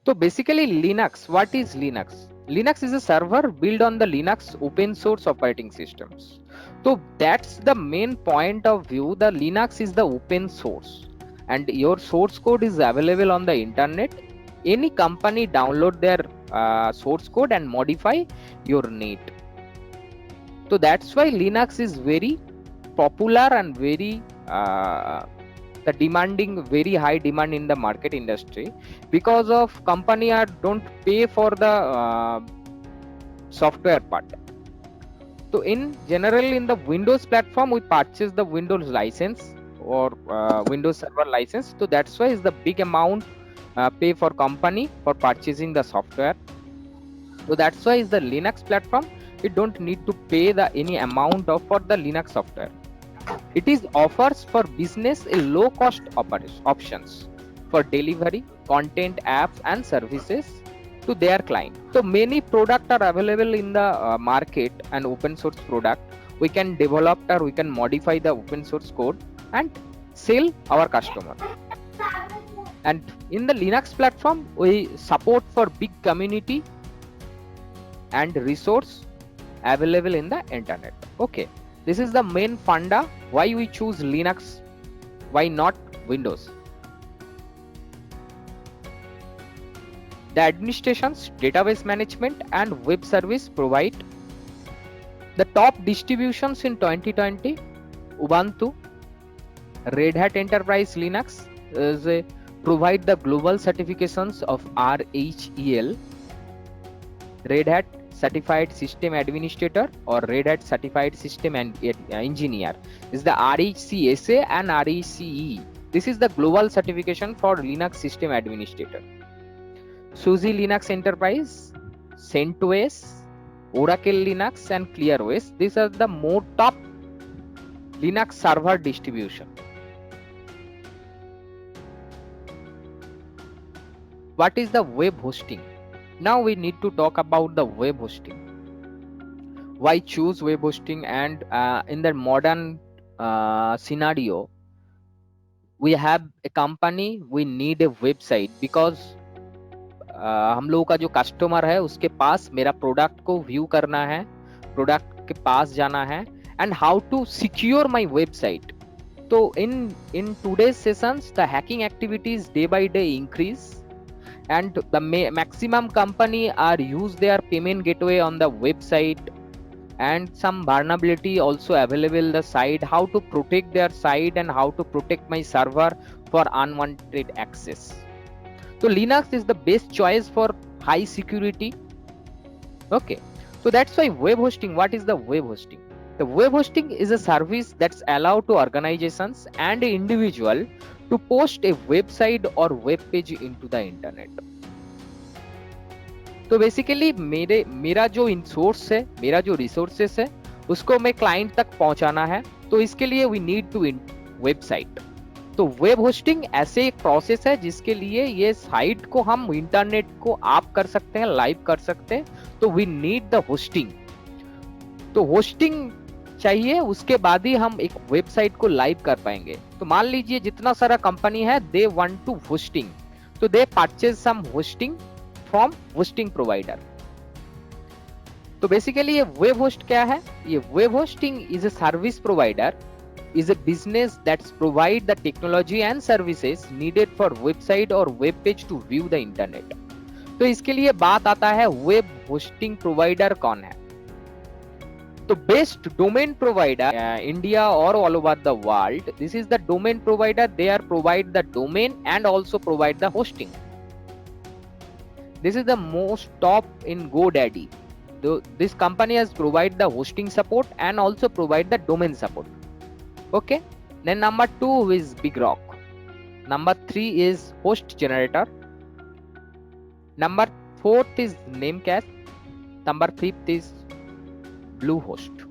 So basically Linux, what is Linux? Linux is a server built on the Linux open source operating systems. So that's the main point of view. The Linux is the open source and your source code is available on the internet. Any company download their source code and modify your need. So that's why Linux is very popular and very the demanding very high demand in the market industry, because of company are don't pay for the software part. So in general in the Windows platform we purchase the Windows license or Windows server license. So that's why is the big amount pay for company for purchasing the software. So that's why is the Linux platform, you don't need to pay the any amount of for the Linux software. It is offers for business a low cost options for delivery, content, apps and services to their client. So many products are available in the market and open source product. We can develop or we can modify the open source code and sell our customer. And in the Linux platform, we support for big community and resource available in the internet. Okay, this is the main funda why we choose Linux, why not Windows. The administrations, database management and web service provide the top distributions in 2020. Ubuntu, Red Hat Enterprise Linux is provide the global certifications of RHEL, Red Hat Certified System Administrator or Red Hat Certified System Engineer. This is the RHCSA and RHCE. This is the global certification for Linux System Administrator. SUSE Linux Enterprise, CentOS, Oracle Linux and ClearOS. These are the more top Linux server distribution. What is the web hosting? Now we need to talk about the web hosting. Why choose web hosting? And in the modern scenario, we have a company, we need a website because हम लोगों का जो customer है उसके पास मेरा product को view करना है, प्रोडक्ट के पास जाना है, and how to secure my website. तो in today's sessions the hacking activities day by day increase and the maximum company are use their payment gateway on the website and some vulnerability also available the site, how to protect their site and how to protect my server for unwanted access. So Linux is the best choice for high security. Okay, so that's why web hosting. What is the web hosting? The web hosting is a service that's allowed to organizations and individual to post a website or web page into the internet. तो basically मेरा जो source है, मेरा जो resources है उसको मैं client तक पहुंचाना है, तो इसके लिए वी नीड टू वेबसाइट. तो वेब होस्टिंग ऐसे एक प्रोसेस है जिसके लिए ये साइट को हम इंटरनेट को आप कर सकते हैं, लाइव कर सकते हैं. तो वी नीड द होस्टिंग. तो होस्टिंग चाहिए, उसके बाद ही हम एक वेबसाइट को लाइव कर पाएंगे. तो मान लीजिए जितना सारा कंपनी है, दे वांट टू होस्टिंग, तो they purchase some hosting from hosting provider. तो बेसिकली ये वेब होस्ट क्या है? ये web hosting is a service provider, is a business that provide the technology and services needed for website or web page to view the internet. तो इसके लिए बात आता है वेब होस्टिंग प्रोवाइडर कौन है. तो बेस्ट डोमेन प्रोवाइडर इंडिया और all over the world, this is the domain provider. They are provide the domain and also provide the hosting. This is the most top in GoDaddy. This company has provide the hosting support and also provide the domain support. Okay, then number 2 is BigRock. Number 3 is Host Generator. Number 4th is Namecache. Number 5th is Bluehost.